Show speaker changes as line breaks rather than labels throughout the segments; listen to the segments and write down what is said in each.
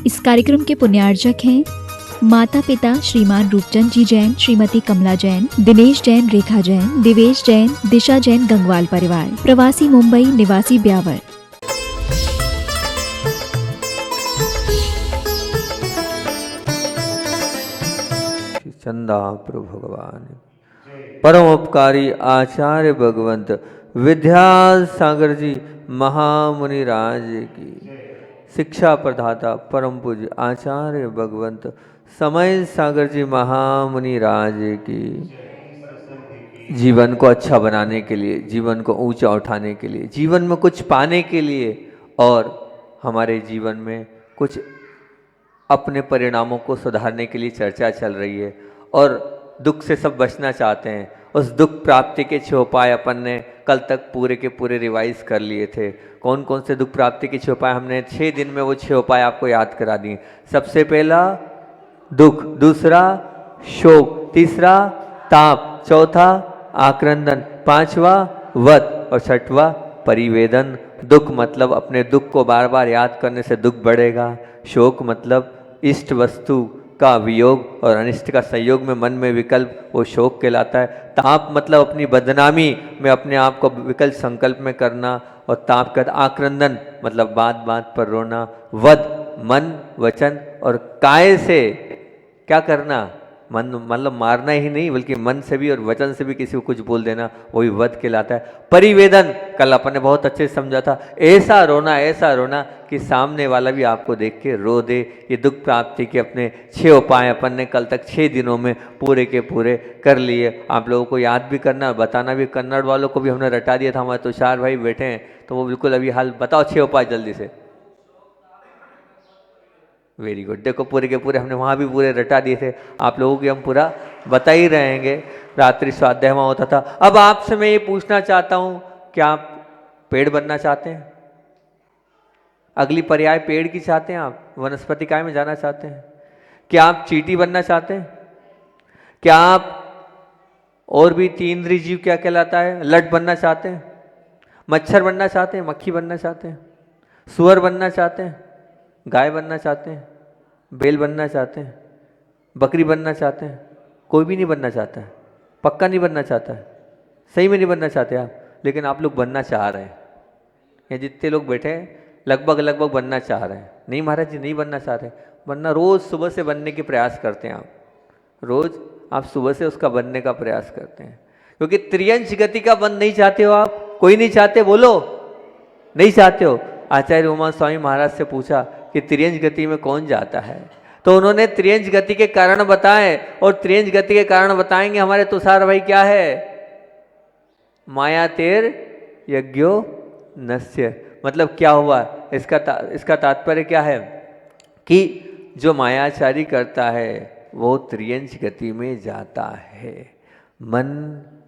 इस कार्यक्रम के पुण्यार्जक हैं माता पिता श्रीमान रूपचंद जी जैन, श्रीमती कमला जैन, दिनेश जैन, रेखा जैन, दिवेश जैन, दिशा जैन, गंगवाल परिवार, प्रवासी मुंबई, निवासी ब्यावर।
चंदा प्रभु भगवान परम उपकारी आचार्य भगवंत विद्यासागर जी महामुनि राज की, शिक्षा प्रदाता परम पूज्य आचार्य भगवंत समय सागर जी महामुनि राज की, जीवन को अच्छा बनाने के लिए, जीवन को ऊंचा उठाने के लिए, जीवन में कुछ पाने के लिए और हमारे जीवन में कुछ अपने परिणामों को सुधारने के लिए चर्चा चल रही है और दुख से सब बचना चाहते हैं। उस दुख प्राप्ति के 6 उपाय अपन ने कल तक पूरे के पूरे रिवाइज कर लिए थे। कौन कौन से दुख प्राप्ति के 6 उपाय हमने 6 दिन में वो 6 उपाय आपको याद करा दिए। सबसे पहला दुख, दूसरा शोक, तीसरा ताप, चौथा आक्रंदन, 5वां वध और 6वां परिवेदन। दुख मतलब अपने दुख को बार बार याद करने से दुख बढ़ेगा। शोक मतलब इष्ट वस्तु का वियोग और अनिष्ट का संयोग में मन में विकल्प, वो शोक कहलाता है। ताप मतलब अपनी बदनामी में अपने आप को विकल्प संकल्प में करना और ताप का आक्रंदन मतलब बात बात पर रोना। वध मन, वचन और काय से क्या करना, मन मतलब मारना ही नहीं बल्कि मन से भी और वचन से भी किसी को कुछ बोल देना, वही वध कहलाता है। परिवेदन कल अपन ने बहुत अच्छे से समझा था, ऐसा रोना कि सामने वाला भी आपको देख के रो दे। ये दुख प्राप्ति के अपने 6 उपाय अपन ने कल तक 6 दिनों में पूरे के पूरे कर लिए। आप लोगों को याद भी करना, बताना भी। कन्नड़ वालों को भी हमने रटा दिया था, हमारे तुषार भाई बैठे हैं तो वो बिल्कुल अभी हाल बताओ 6 उपाय जल्दी से। वेरी गुड, देखो पूरे के पूरे हमने वहाँ भी पूरे रटा दिए थे। आप लोगों की हम पूरा बता ही रहेंगे। रात्रि स्वाध्याय वहाँ होता था। अब आपसे मैं ये पूछना चाहता हूँ, क्या आप पेड़ बनना चाहते हैं? अगली पर्याय पेड़ की चाहते हैं? आप वनस्पति काय में जाना चाहते हैं? क्या आप चींटी बनना चाहते हैं? क्या आप और भी 3 इंद्रिय जीव क्या कहलाता है, लट बनना चाहते हैं? मच्छर बनना चाहते हैं? मक्खी बनना चाहते हैं? सुअर बनना चाहते हैं? गाय बनना चाहते हैं? बैल बनना चाहते हैं? बकरी बनना चाहते हैं? कोई भी नहीं बनना चाहता है, पक्का नहीं बनना चाहता है, सही में नहीं बनना चाहते आप, लेकिन आप लोग बनना चाह रहे हैं। ये जितने लोग बैठे हैं लगभग बनना चाह रहे हैं। नहीं महाराज जी नहीं बनना चाह रहे, बनना रोज़ सुबह से बनने के प्रयास करते हैं आप। रोज़ आप सुबह से उसका बनने का प्रयास करते हैं, क्योंकि त्रियंश गति का बन नहीं चाहते हो आप। कोई नहीं चाहते, बोलो नहीं चाहते हो। आचार्य उमा स्वामी महाराज से पूछा कि त्रियंश गति में कौन जाता है, तो उन्होंने त्रियंश गति के कारण बताए। और त्रियंश गति के कारण बताएंगे हमारे तुषार भाई क्या है, माया तेर यज्ञो नस्य। मतलब क्या हुआ, इसका तात्पर्य क्या है कि जो मायाचारी करता है वो त्रियंश गति में जाता है। मन,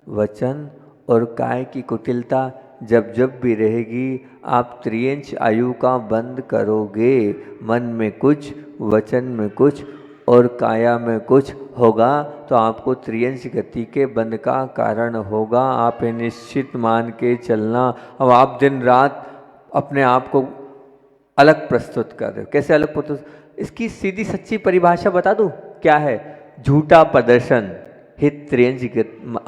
वचन और काय की कुटिलता जब जब भी रहेगी, आप त्रियंश आयु का बंद करोगे। मन में कुछ, वचन में कुछ और काया में कुछ होगा तो आपको त्रियंश गति के बंद का कारण होगा। आप ये निश्चित मान के चलना। अब आप दिन रात अपने आप को अलग प्रस्तुत कर रहे हो। कैसे अलग प्रस्तुत, इसकी सीधी सच्ची परिभाषा बता दूं क्या है? झूठा प्रदर्शन ही त्रियंश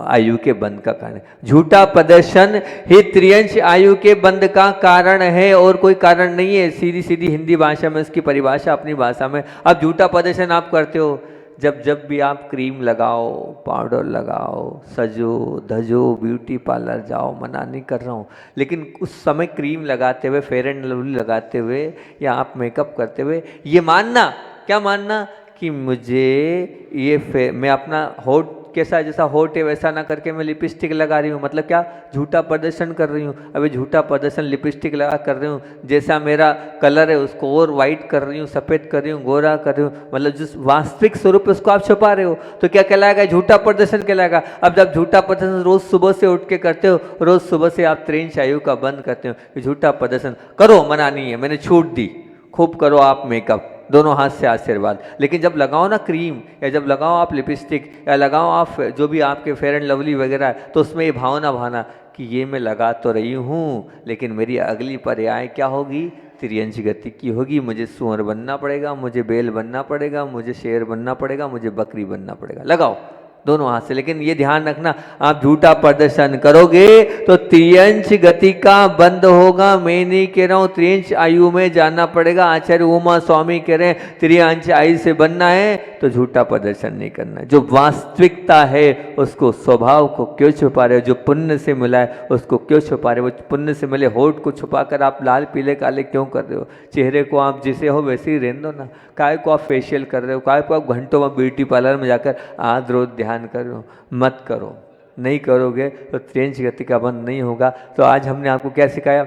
आयु के बंद का कारण। झूठा प्रदर्शन ही त्रियंश आयु के बंद का कारण है और कोई कारण नहीं है। सीधी सीधी हिंदी भाषा में इसकी परिभाषा अपनी भाषा में। अब झूठा प्रदर्शन आप करते हो जब भी आप क्रीम लगाओ, पाउडर लगाओ, सजो धजो, ब्यूटी पार्लर जाओ, मना नहीं कर रहा हूँ, लेकिन उस समय क्रीम लगाते हुए, फेयर एंड लवली लगाते हुए या आप मेकअप करते हुए ये मानना, क्या मानना कि मुझे ये मैं अपना होठ कैसा जैसा होठ है वैसा ना करके मैं लिपस्टिक लगा रही हूँ, मतलब क्या झूठा प्रदर्शन कर रही हूँ। अभी झूठा प्रदर्शन लिपस्टिक लगा कर रही हूँ, जैसा मेरा कलर है उसको और वाइट कर रही हूँ, सफ़ेद कर रही हूँ, गोरा कर रही हूँ, मतलब जिस वास्तविक स्वरूप उसको आप छुपा रहे हो, तो क्या कहलाएगा? झूठा प्रदर्शन कहलाएगा। अब जब झूठा प्रदर्शन रोज़ सुबह से उठ के करते हो, रोज़ सुबह से आप त्रियंश आयु का बंद करते हो, झूठा प्रदर्शन करो, मना नहीं है, मैंने छूट दी, खूब करो आप मेकअप, दोनों हाथ से आशीर्वाद। लेकिन जब लगाओ ना क्रीम, या जब लगाओ आप लिपस्टिक, या लगाओ आप जो भी आपके फेयर एंड लवली वगैरह है, तो उसमें ये भावना भाना कि ये मैं लगा तो रही हूँ, लेकिन मेरी अगली पर्याय क्या होगी त्रियंश गति की होगी, मुझे सूअर बनना पड़ेगा, मुझे बैल बनना पड़ेगा, मुझे शेर बनना पड़ेगा, मुझे बकरी बनना पड़ेगा। लगाओ दोनों हाथ से। लेकिन ये ध्यान रखना, आप झूठा प्रदर्शन करोगे तो त्रियंश गति का बंद होगा। मैं नहीं कह रहा हूं त्रियंश आयु में जाना पड़ेगा। आचार्य उमा स्वामी कह रहे हैं त्रियंश आयु से बनना है तो झूठा प्रदर्शन नहीं करना है। जो वास्तविकता है उसको, स्वभाव को क्यों छुपा रहे हो? जो पुण्य से मिला है उसको क्यों छुपा रहे हो? वो पुण्य से मिले होठ को छुपाकर आप लाल पीले काले क्यों कर रहे हो? चेहरे को आप जिसे हो वैसे ही रहने दो ना। काय को आप फेशियल कर रहे हो? काय को आप घंटों में ब्यूटी पार्लर में जाकर आज रोज ध्यान करो? मत करो। नहीं करोगे तो त्रियंश गति का बंद नहीं होगा। तो आज हमने आपको क्या सिखाया?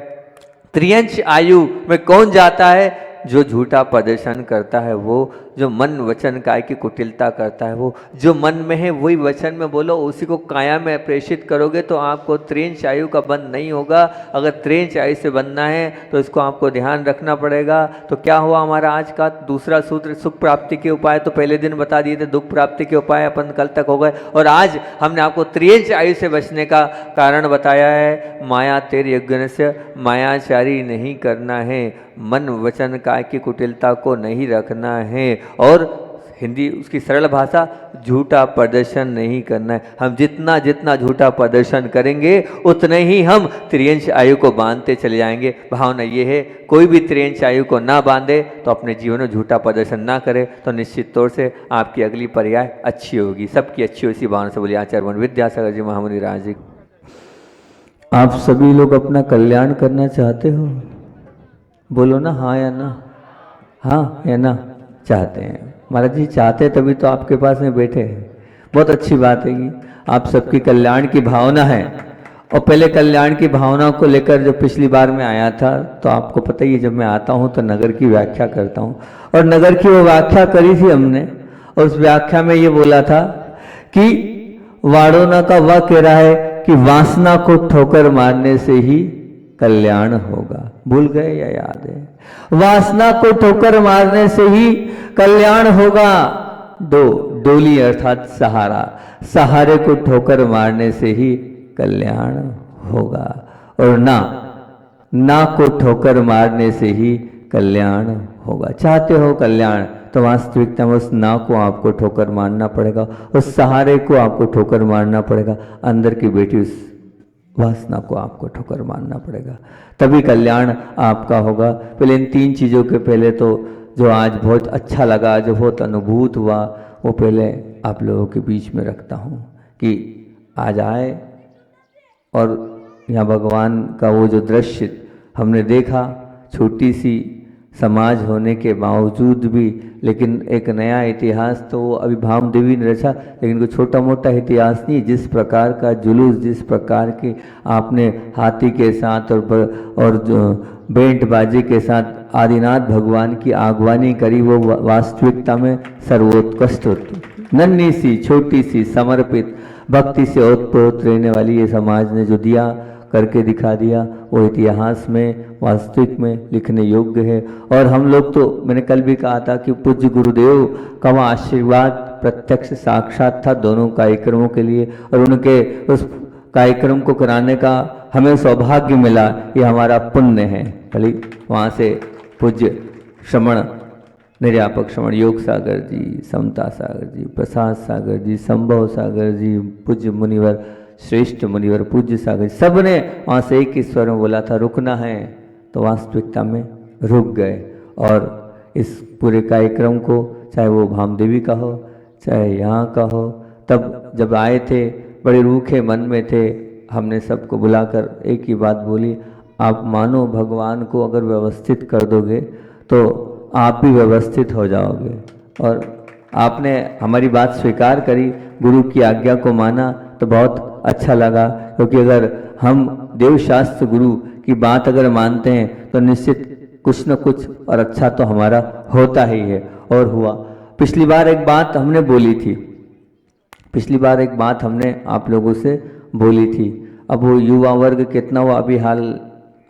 त्रियंश आयु में कौन जाता है? जो झूठा प्रदर्शन करता है वो, जो मन वचन काय की कुटिलता करता है वो, जो मन में है वही वचन में बोलो, उसी को काया में प्रेषित करोगे तो आपको त्रियंश आयु का बंद नहीं होगा। अगर त्रियंश आयु से बनना है तो इसको आपको ध्यान रखना पड़ेगा। तो क्या हुआ हमारा आज का दूसरा सूत्र? सुख प्राप्ति के उपाय तो पहले दिन बता दिए थे, दुख प्राप्ति के उपाय अपन कल तक हो गए, और आज हमने आपको त्रियंश आयु से बचने का कारण बताया है। माया तेरे यज्ञ से मायाचारी नहीं करना है, मन वचन काय की कुटिलता को नहीं रखना है, और हिंदी उसकी सरल भाषा, झूठा प्रदर्शन नहीं करना है। हम जितना जितना झूठा प्रदर्शन करेंगे उतने ही हम त्रियंश आयु को बांधते चले जाएंगे। भावना ये है, कोई भी त्रियंश आयु को ना बांधे तो अपने जीवन में झूठा प्रदर्शन ना करे तो निश्चित तौर से आपकी अगली पर्याय अच्छी होगी, सबकी अच्छी हो। इसी भावना से बोलिए आचार्य विद्यासागर जी महामुनि राज जी। आप सभी लोग अपना कल्याण करना चाहते हो? बोलो ना, हाँ या ना? हाँ या ना? चाहते हैं। महाराज जी चाहते तभी तो आपके पास में बैठे हैं। बहुत अच्छी बात है कि आप सबकी कल्याण की भावना है। और पहले कल्याण की भावना को लेकर जब पिछली बार मैं आया था तो आपको पता ही है, जब मैं आता हूँ तो नगर की व्याख्या करता हूँ, और नगर की वो व्याख्या करी थी हमने, और उस व्याख्या में ये बोला था कि वाड़ोना का वह कह रहा है कि वासना को ठोकर मारने से ही कल्याण होगा। भूल गए या याद है? वासना को ठोकर मारने से ही कल्याण होगा। डोली अर्थात सहारा, सहारे को ठोकर मारने से ही कल्याण होगा, और ना को ठोकर मारने से ही कल्याण होगा। चाहते हो कल्याण तो वास्तविकता में उस ना को आपको ठोकर मारना पड़ेगा, उस सहारे को आपको ठोकर मारना पड़ेगा, अंदर की बेटी उस वासना को आपको ठोकर मारना पड़ेगा, तभी कल्याण आपका होगा। पहले इन तीन चीज़ों के पहले तो जो आज बहुत अच्छा लगा, जो बहुत अनुभूत हुआ, वो पहले आप लोगों के बीच में रखता हूँ कि आज आए और यहाँ भगवान का वो जो दृश्य हमने देखा, छोटी सी समाज होने के बावजूद भी, लेकिन एक नया इतिहास तो अभी भाम देवी ने रचा, लेकिन कोई छोटा मोटा इतिहास नहीं। जिस प्रकार का जुलूस, जिस प्रकार की आपने हाथी के साथ और जो बैंड बाजे के साथ आदिनाथ भगवान की आगवानी करी, वो वास्तविकता में सर्वोत्कृष्ट होती। नन्ही सी छोटी सी समर्पित भक्ति से ओतप्रोत रहने वाली ये समाज ने जो दिया, करके दिखा दिया, वो इतिहास में वास्तविक में लिखने योग्य है। और हम लोग तो, मैंने कल भी कहा था कि पूज्य गुरुदेव का वहाँ आशीर्वाद प्रत्यक्ष साक्षात था दोनों कार्यक्रमों के लिए, और उनके उस कार्यक्रम को कराने का हमें सौभाग्य मिला, ये हमारा पुण्य है। भले वहाँ से पूज्य श्रमण निर्यापक श्रमण योग सागर जी, समता सागर जी, प्रसाद सागर जी, संभव सागर जी, पूज्य मुनिवर श्रेष्ठ मुनिवर पूज्य सागर, सब ने वहाँ से एक ही स्वर में बोला था रुकना है, तो वास्तविकता में रुक गए। और इस पूरे कार्यक्रम को, चाहे वो भामदेवी का हो, चाहे यहाँ का हो, तब जब आए थे बड़े रूखे मन में थे, हमने सबको बुलाकर एक ही बात बोली, आप मानो भगवान को अगर व्यवस्थित कर दोगे तो आप भी व्यवस्थित हो जाओगे। और आपने हमारी बात स्वीकार करी, गुरु की आज्ञा को माना, तो बहुत अच्छा लगा। क्योंकि अगर हम देवशास्त्र गुरु की बात अगर मानते हैं तो निश्चित कुछ न कुछ और अच्छा तो हमारा होता ही है, और हुआ। पिछली बार एक बात हमने बोली थी, पिछली बार एक बात हमने आप लोगों से बोली थी। अब वो युवा वर्ग कितना हुआ, अभी हाल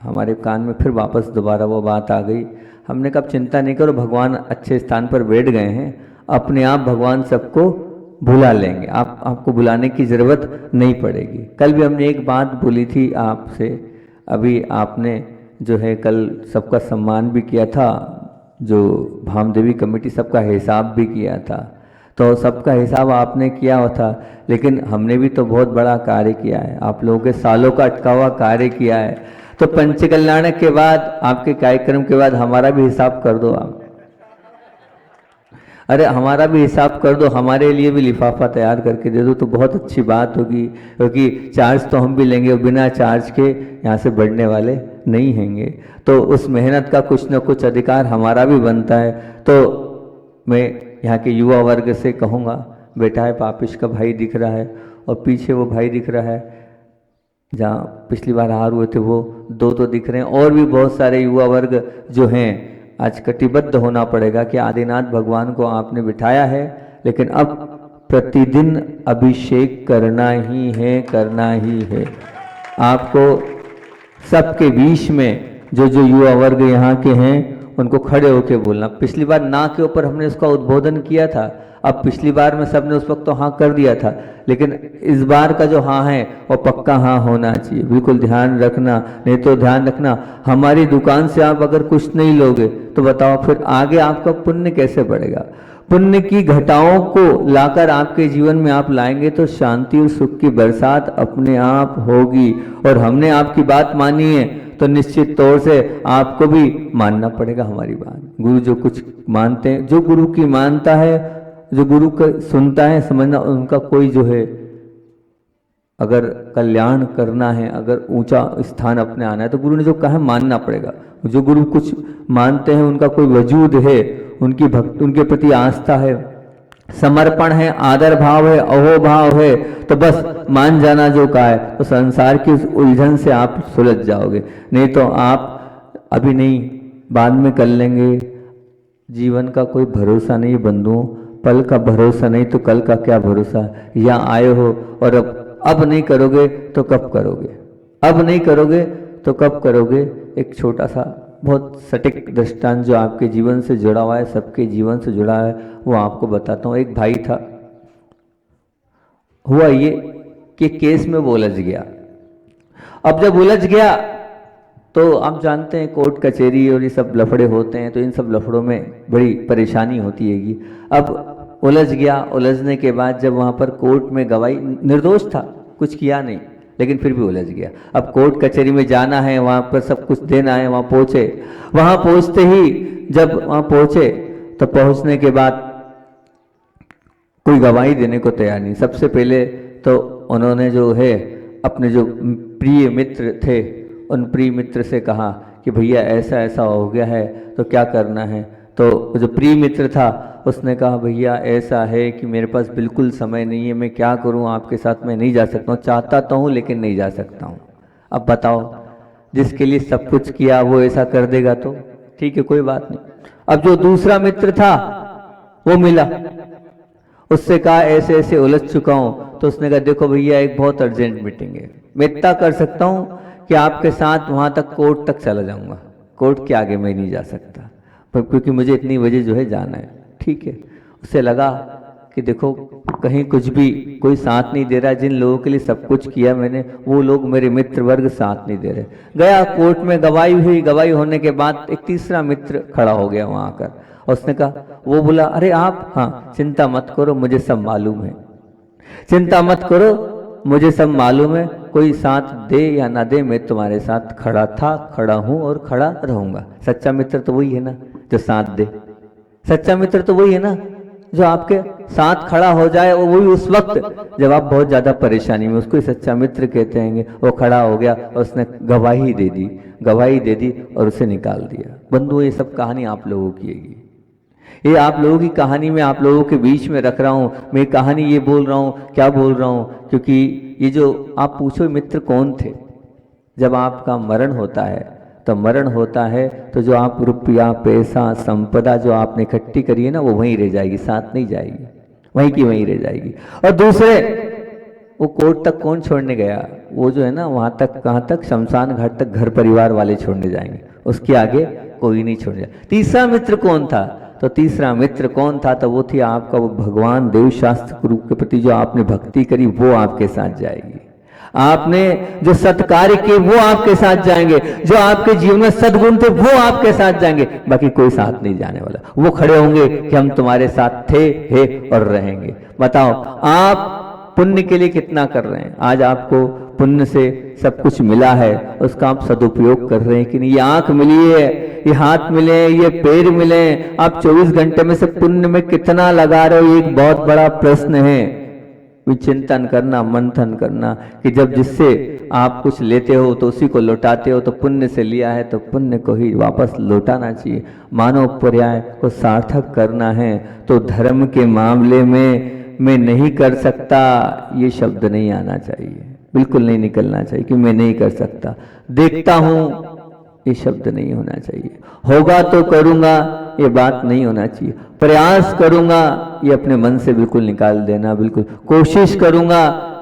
हमारे कान में फिर वापस दोबारा वो बात आ गई। हमने कहा चिंता नहीं करो, भगवान अच्छे स्थान पर बैठ गए हैं, अपने आप भगवान सबको बुला लेंगे, आपको बुलाने की ज़रूरत नहीं पड़ेगी। कल भी हमने एक बात बोली थी आपसे, अभी आपने जो है कल सबका सम्मान भी किया था, जो भामदेवी कमेटी सबका हिसाब भी किया था, तो सबका हिसाब आपने किया हुआ था, लेकिन हमने भी तो बहुत बड़ा कार्य किया है, आप लोगों के सालों का अटका हुआ कार्य किया है। तो पंचकल्याण के बाद, आपके कार्यक्रम के बाद हमारा भी हिसाब कर दो आप। अरे हमारा भी हिसाब कर दो, हमारे लिए भी लिफाफा तैयार करके दे दो तो बहुत अच्छी बात होगी, क्योंकि चार्ज तो हम भी लेंगे, बिना चार्ज के यहाँ से बढ़ने वाले नहीं हैंगे। तो उस मेहनत का कुछ न कुछ अधिकार हमारा भी बनता है। तो मैं यहाँ के युवा वर्ग से कहूँगा, बेटा है पापिश का भाई दिख रहा है, और पीछे वो भाई दिख रहा है जहाँ पिछली बार हार हुए थे, वो दो तो दिख रहे हैं, और भी बहुत सारे युवा वर्ग जो हैं आज कटिबद्ध होना पड़ेगा कि आदिनाथ भगवान को आपने बिठाया है, लेकिन अब प्रतिदिन अभिषेक करना ही है, करना ही है। आपको सबके बीच में जो जो युवा वर्ग यहाँ के हैं उनको खड़े होकर बोलना। पिछली बार ना के ऊपर हमने उसका उद्बोधन किया था, अब पिछली बार में सबने उस वक्त तो हाँ कर दिया था, लेकिन इस बार का जो हाँ है वो पक्का हाँ होना चाहिए। बिल्कुल ध्यान रखना, नहीं तो ध्यान रखना हमारी दुकान से आप अगर कुछ नहीं लोगे तो बताओ फिर आगे आपका पुण्य कैसे बढ़ेगा। पुण्य की घटाओं को लाकर आपके जीवन में आप लाएंगे तो शांति और सुख की बरसात अपने आप होगी। और हमने आपकी बात मानी है तो निश्चित तौर से आपको भी मानना पड़ेगा हमारी बात। गुरु जो कुछ मानते हैं, जो गुरु की मानता है, जो गुरु का सुनता है, समझना उनका कोई जो है अगर कल्याण करना है, अगर ऊंचा स्थान अपने आना है तो गुरु ने जो कहा है मानना पड़ेगा। जो गुरु कुछ मानते हैं उनका कोई वजूद है, उनकी भक्ति, उनके प्रति आस्था है, समर्पण है, आदर भाव है, अहोभाव है, तो बस मान जाना जो कहा है। तो संसार की उस उलझन से आप सुलझ जाओगे, नहीं तो आप अभी नहीं बाद में कर लेंगे। जीवन का कोई भरोसा नहीं बंधुओं, पल का भरोसा नहीं तो कल का क्या भरोसा। यहाँ आए हो और अब नहीं करोगे तो कब करोगे, अब नहीं करोगे तो कब करोगे। एक छोटा सा बहुत सटीक दृष्टांत जो आपके जीवन से जुड़ा हुआ है, सबके जीवन से जुड़ा है, वो आपको बताता हूँ। एक भाई था, हुआ ये कि केस में वो उलझ गया। अब जब उलझ गया तो आप जानते हैं कोर्ट कचहरी और ये सब लफड़े होते हैं, तो इन सब लफड़ों में बड़ी परेशानी होती हैगी। अब उलझ गया, उलझने के बाद जब वहाँ पर कोर्ट में गवाही, निर्दोष था, कुछ किया नहीं, लेकिन फिर भी उलझ गया। अब कोर्ट कचहरी में जाना है, वहाँ पर सब कुछ देना है, वहाँ पहुँचे। वहाँ पहुँचते ही जब वहाँ पहुँचे तो पहुँचने के बाद कोई गवाही देने को तैयार नहीं। सबसे पहले तो उन्होंने जो है अपने जो प्रिय मित्र थे उन प्रिय मित्र से कहा कि भैया ऐसा ऐसा हो गया है तो क्या करना है। तो जो प्रिय मित्र था उसने कहा भैया ऐसा है कि मेरे पास बिल्कुल समय नहीं है, मैं क्या करूं, आपके साथ मैं नहीं जा सकता हूं, चाहता तो हूं लेकिन नहीं जा सकता हूं। अब बताओ, जिसके लिए सब कुछ किया वो ऐसा कर देगा तो ठीक है, कोई बात नहीं। अब जो दूसरा मित्र था वो मिला, उससे कहा ऐसे ऐसे उलझ चुका हूं। तो उसने कहा देखो भैया एक बहुत अर्जेंट मीटिंग है, मैं इतना कर सकता हूं कि आपके साथ वहां तक कोर्ट तक चला जाऊंगा, कोर्ट के आगे मैं नहीं जा सकता क्योंकि मुझे इतनी बजे जो है जाना है। ठीक है, उससे लगा कि देखो कहीं कुछ भी कोई साथ नहीं दे रहा, जिन लोगों के लिए सब कुछ किया मैंने वो लोग मेरे मित्र वर्ग साथ नहीं दे रहे। गया कोर्ट में, गवाही हुई, गवाही होने के बाद एक तीसरा मित्र खड़ा हो गया वहां आकर, और उसने कहा, वो बोला अरे आप, हाँ चिंता मत करो मुझे सब मालूम है, चिंता मत करो मुझे सब मालूम है, कोई साथ दे या ना दे मैं तुम्हारे साथ खड़ा था, खड़ा हूं और खड़ा रहूंगा। सच्चा मित्र तो वही है ना जो साथ दे, सच्चा मित्र तो वही है ना जो आपके साथ खड़ा हो जाए, और वही उस वक्त जब आप बहुत ज्यादा परेशानी में, उसको ही सच्चा मित्र कहते हैं। वो खड़ा हो गया और उसने गवाही दे दी, गवाही दे दी और उसे निकाल दिया। बंधुओं ये सब कहानी आप लोगों की है, ये आप लोगों की कहानी में आप लोगों के बीच में रख रहा हूँ। मैं कहानी ये बोल रहा हूँ, क्या बोल रहा हूँ, क्योंकि ये जो आप पूछो मित्र कौन थे, जब आपका मरण होता है तो मरण होता है तो जो आप रुपया पैसा संपदा जो आपने इकट्ठी करी है ना वो वहीं रह जाएगी, साथ नहीं जाएगी, वहीं की वहीं रह जाएगी। और दूसरे वो कोर्ट तक कौन छोड़ने गया, वो जो है ना वहां तक, कहाँ तक, शमशान घाट तक घर परिवार वाले छोड़ने जाएंगे, उसके आगे कोई नहीं छोड़ने जाए। तीसरा मित्र कौन था, तो तीसरा मित्र कौन था, तो वो थी आपका वो भगवान देव शास्त्र गुरु के प्रति जो आपने भक्ति करी वो आपके साथ जाएगी।
आपने जो सत्कार्य किए वो आपके साथ जाएंगे, जो आपके जीवन में सद्गुण थे वो आपके साथ जाएंगे, बाकी कोई साथ नहीं जाने वाला। वो खड़े होंगे कि हम तुम्हारे साथ थे, है और रहेंगे। बताओ आप पुण्य के लिए कितना कर रहे हैं? आज आपको पुण्य से सब कुछ मिला है, उसका आप सदुपयोग कर रहे हैं कि नहीं? ये आंख मिली है, ये हाथ मिले, ये पैर मिले, आप 24 घंटे में से पुण्य में कितना लगा रहे हो? एक बहुत बड़ा प्रश्न है। विचिंतन करना, मंथन करना कि जब जिससे आप कुछ लेते हो तो उसी को लौटाते हो, तो पुण्य से लिया है तो पुण्य को ही वापस लौटाना चाहिए। मानव पर्याय को सार्थक करना है तो धर्म के मामले में मैं नहीं कर सकता ये शब्द नहीं आना चाहिए, बिल्कुल नहीं निकलना चाहिए कि मैं नहीं कर सकता। देखता हूं ये शब्द नहीं होना चाहिए। होगा तो करूंगा ये बात नहीं होना चाहिए। प्रयास करूंगा ये अपने मन से बिल्कुल निकाल देना, बिल्कुल कोशिश करूंगा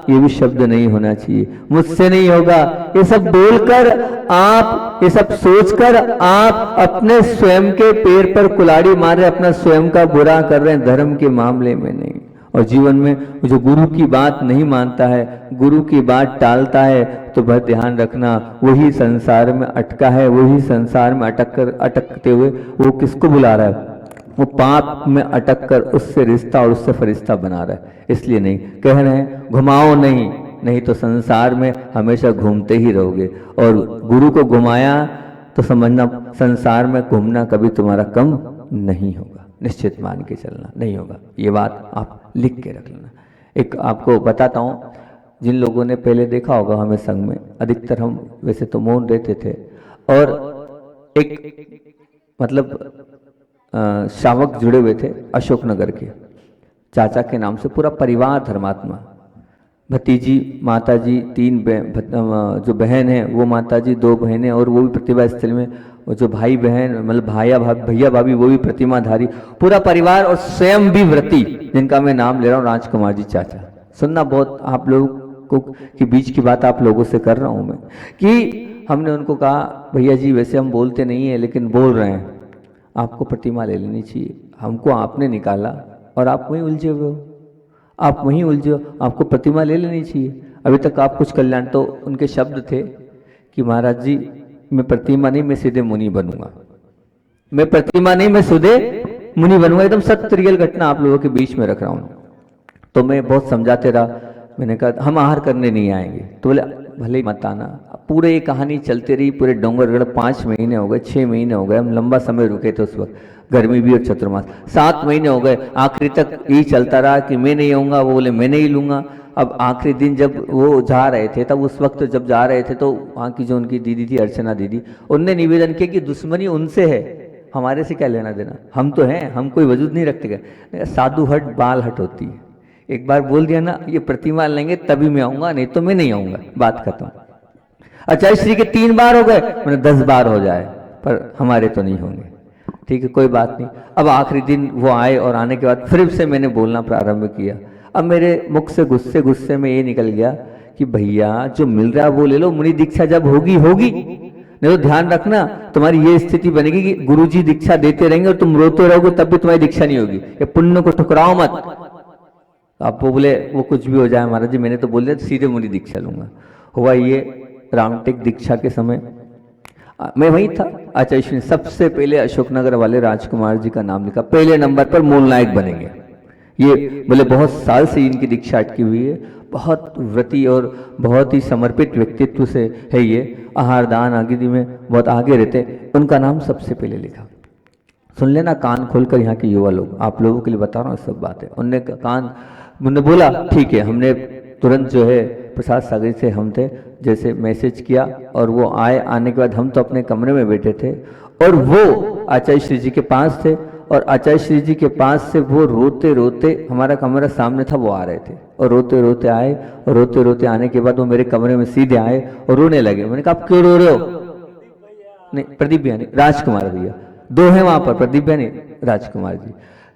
ये भी शब्द नहीं होना चाहिए। मुझसे नहीं होगा ये सब बोलकर आप, ये सब सोचकर आप अपने स्वयं के पैर पर कुल्हाड़ी मार रहे, अपना स्वयं का बुरा कर रहे हैं, धर्म के मामले में नहीं। और जीवन में जो गुरु की बात नहीं मानता है, गुरु की बात टालता है, तो बहुत ध्यान रखना वही संसार में अटका है, वही संसार में अटकते हुए वो किसको बुला रहा है? वो पाप में अटक कर उससे रिश्ता और उससे फरिश्ता बना रहा है। इसलिए नहीं कह रहे हैं घुमाओ नहीं, नहीं तो संसार में हमेशा घूमते ही रहोगे। और गुरु को घुमाया तो समझना संसार में घूमना कभी तुम्हारा कम नहीं होगा, निश्चित मान के चलना नहीं होगा। ये बात आप लिख के रख लेना। एक आपको बताता हूँ, जिन लोगों ने पहले देखा होगा हमें संघ में, अधिकतर हम वैसे तो मौन रहते थे, और एक मतलब शावक जुड़े हुए थे अशोकनगर के, चाचा के नाम से पूरा परिवार धर्मात्मा, भतीजी, माताजी, 3 जो बहन है वो माताजी, 2 बहनें, और वो भी प्रतिभा स्थल में, और जो भाई बहन मतलब भैया भाभी वो भी प्रतिमाधारी, पूरा परिवार, और स्वयं भी व्रती, जिनका मैं नाम ले रहा हूँ राजकुमार जी चाचा। सुनना बहुत आप लोगों को के बीच की बात आप लोगों से कर रहा हूँ मैं, कि हमने उनको कहा भैया जी वैसे हम बोलते नहीं है लेकिन बोल रहे हैं, आपको प्रतिमा ले लेनी चाहिए। हमको आपने निकाला और आप वहीं उलझे हुए हो, आप वहीं उलझे हो, आपको प्रतिमा ले लेनी चाहिए। अभी तक आप कुछ कल्याण, तो उनके शब्द थे कि महाराज जी मैं प्रतिमा नहीं, मैं सीधे मुनि बनूंगा, मैं प्रतिमा नहीं, मैं सीधे मुनि बनूंगा। एकदम सत्य रियल घटना आप लोगों के बीच में रख रहा हूँ। तो मैं बहुत समझाते रहा, मैंने कहा हम आहार करने नहीं आएंगे, तो बोले भले ही मत आना। पूरे ये कहानी चलती रही, पूरे डोंगरगढ़ 5 महीने हो गए, 6 महीने हो गए, हम लंबा समय रुके थे उस वक्त, गर्मी भी और चतुर्मास, 7 महीने हो गए। आखिरी तक यही चलता रहा कि मैं नहीं आऊँगा, वो बोले मैं नहीं लूँगा। अब आखिरी दिन जब वो जा रहे थे, तब उस वक्त जब जा रहे थे तो वहाँ की जो उनकी दीदी थी अर्चना दीदी, उनने निवेदन किया कि दुश्मनी उनसे है, हमारे से क्या लेना देना, हम तो हैं, हम कोई वजूद नहीं रखते क्या। साधु हट बाल हट होती है, एक बार बोल दिया ना ये प्रतिमा लेंगे तभी मैं आऊँगा, नहीं तो मैं नहीं आऊँगा, बात खत्म। अच्छा श्री के 3 बार हो गए, मैंने 10 बार हो जाए पर हमारे तो नहीं होंगे, ठीक है कोई बात नहीं। अब आखिरी दिन वो आए और आने के बाद फिर से मैंने बोलना प्रारंभ किया। अब मेरे मुख से गुस्से में ये निकल गया कि भैया जो मिल रहा है वो ले लो, मुनि दीक्षा जब होगी होगी, नहीं तो ध्यान रखना तुम्हारी ये स्थिति बनेगी कि गुरुजी दीक्षा देते रहेंगे और तुम रोते रहोगे तब भी तुम्हारी दीक्षा नहीं होगी। ये पुण्य को ठुकराओ मत। आप वो बोले वो कुछ भी हो जाए महाराज जी, मैंने तो बोल दिया सीधे मुनि दीक्षा लूंगा। हुआ ये रामटेक दीक्षा के समय मैं वहीं था, आचार्य ने सबसे पहले अशोकनगर वाले राजकुमार जी का नाम लिखा, पहले नंबर पर मूल नायक बनेंगे। ये बोले बहुत साल से इनकी दीक्षा अटकी हुई है, बहुत व्रती और बहुत ही समर्पित व्यक्तित्व से है ये, आहार दान आदि में बहुत आगे रहते, उनका नाम सबसे पहले लिखा। सुन लेना कान खोलकर यहाँ के युवा लोग, आप लोगों के लिए बता रहा हूँ सब बातें। उन्होंने बोला ठीक है, हमने तुरंत जो है प्रसाद सागर से हम थे जैसे मैसेज किया और वो आने के बाद हम तो अपने कमरे में बैठे थे और वो आचार्य श्री जी के पास थे और आचार्य श्री जी के पास से वो रोते रोते, हमारा कमरा सामने था, वो आ रहे थे और रोते रोते आए और रोते रोते आने के बाद वो मेरे कमरे में सीधे आए और रोने लगे। मैंने कहा आप क्यों रो रहे हो? नहीं प्रदीप भैया नहीं, राजकुमार भैया, 2 हैं वहां पर, प्रदीप भैया नहीं राजकुमार जी।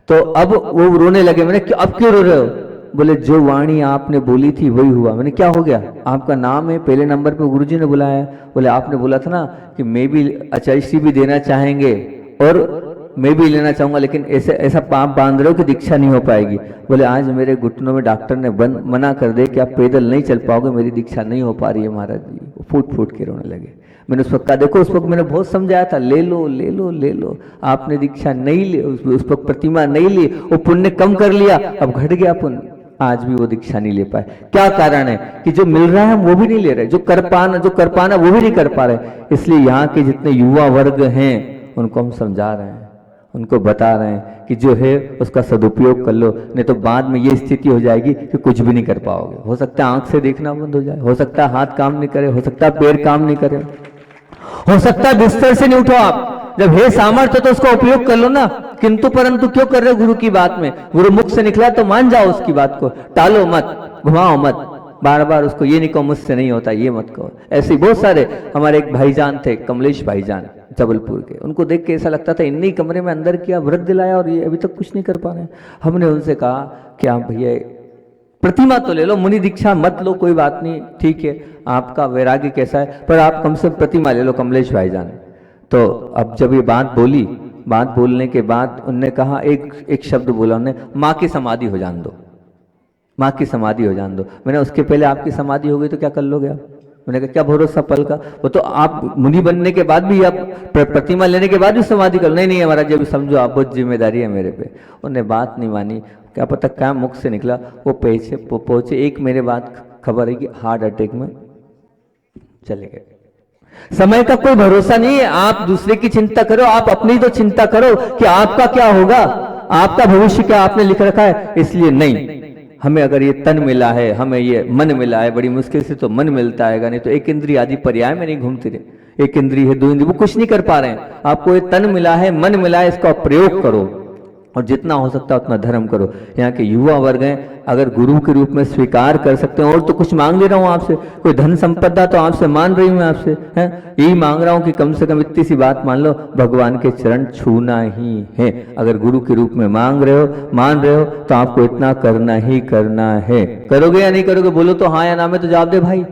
तो अब वो रोने लगे। मैंने अब क्यों रो रहे हो? बोले जो वाणी आपने बोली थी वही हुआ। मैंने क्या हो गया? आपका नाम है पहले नंबर पे, गुरुजी ने बुलाया है। बोले आपने बोला था ना कि मैं भी आचार्य श्री भी देना चाहेंगे और मैं भी लेना चाहूँगा, लेकिन ऐसे ऐसा पाप बांध रहे हो कि दीक्षा नहीं हो पाएगी। बोले आज मेरे घुटनों में डॉक्टर ने मना कर दे कि आप पैदल नहीं चल पाओगे, मेरी दीक्षा नहीं हो पा रही है महाराज जी। वो फूट फूट के रोने लगे। मैंने उस वक्त कहा देखो, उस वक्त मैंने बहुत समझाया था, ले लो ले लो ले लो, आपने दीक्षा नहीं ली, उस वक्त प्रतिमा नहीं ली, वो पुण्य कम कर लिया, अब घट गया पुण्य, आज भी वो दीक्षा नहीं ले पाए। क्या कारण है कि जो मिल रहा है हम वो भी नहीं ले रहे, जो कर पाना वो भी नहीं कर पा रहे। इसलिए यहाँ के जितने युवा वर्ग हैं उनको हम समझा रहे हैं, उनको बता रहे हैं कि जो है उसका सदुपयोग कर लो, नहीं तो बाद में ये स्थिति हो जाएगी कि कुछ भी नहीं कर पाओगे। हो सकता है आंख से देखना बंद हो जाए, हो सकता है हाथ काम नहीं करे, हो सकता है पैर काम नहीं करे, हो सकता है बिस्तर से नहीं उठो आप। जब है सामर्थ्य तो उसका उपयोग कर लो ना, किंतु परंतु क्यों कर रहे हो गुरु की बात में? गुरु मुख से निकला तो मान जाओ उसकी बात को, टालो मत, घुमाओ मत, बार बार उसको ये नहीं कहो मुझसे नहीं होता, ये मत कहो। ऐसे बहुत सारे हमारे एक भाईजान थे, कमलेश भाईजान जबलपुर के, उनको देख के ऐसा लगता था इन्हीं कमरे में अंदर किया, व्रत दिलाया और ये अभी तक कुछ नहीं कर पा रहे। हमने उनसे कहा कि आप भैया प्रतिमा तो ले लो, मुनि दीक्षा मत लो, कोई बात नहीं, ठीक है आपका वैराग्य कैसा है, पर आप कम से कम प्रतिमा ले लो कमलेश भाईजान। तो अब जब ये बात बोली, बात बोलने के बाद उनने कहा, एक शब्द बोला उन्होंने, माँ की समाधि हो जान दो, माँ की समाधि हो जान दो। मैंने उसके पहले आपकी समाधि हो गई तो क्या कर लोगे आप? मैंने कहा क्या भरोसा पल का, वो तो आप मुनि बनने के बाद भी, आप प्रतिमा लेने के बाद भी समाधि कर। नहीं नहीं महाराज जी समझो आप, बहुत जिम्मेदारी है मेरे पे। उन्होंने बात नहीं मानी, क्या पता क्या मुख से निकला, वो पहुंचे एक मेरे बाद खबर है कि हार्ट अटैक में चले गए। समय का कोई भरोसा नहीं है, आप दूसरे की चिंता करो, आप अपनी तो चिंता करो कि आपका क्या होगा, आपका भविष्य क्या आपने लिख रखा है। इसलिए नहीं, हमें अगर ये तन मिला है, हमें ये मन मिला है, बड़ी मुश्किल से तो मन मिलता है, नहीं तो एक इंद्रिय आदि पर्याय में नहीं घूमते रहे। एक इंद्रिय है, दो इंद्रिय, वो कुछ नहीं कर पा रहे हैं। आपको ये तन मिला है, मन मिला है, इसका प्रयोग करो और जितना हो सकता है उतना धर्म करो। यहाँ के युवा वर्ग हैं, अगर गुरु के रूप में स्वीकार कर सकते हैं, और तो कुछ मांग ले रहा हूँ आपसे, कोई धन संपदा तो आपसे मान रही हूँ मैं आपसे, हैं यही मांग रहा हूँ कि कम से कम इतनी सी बात मान लो, भगवान के चरण छूना ही है। अगर गुरु के रूप में मांग रहे हो, मान रहे हो, तो आपको इतना करना ही करना है। करोगे या नहीं करोगे? बोलो तो हाँ या ना में तो जवाब दे भाई।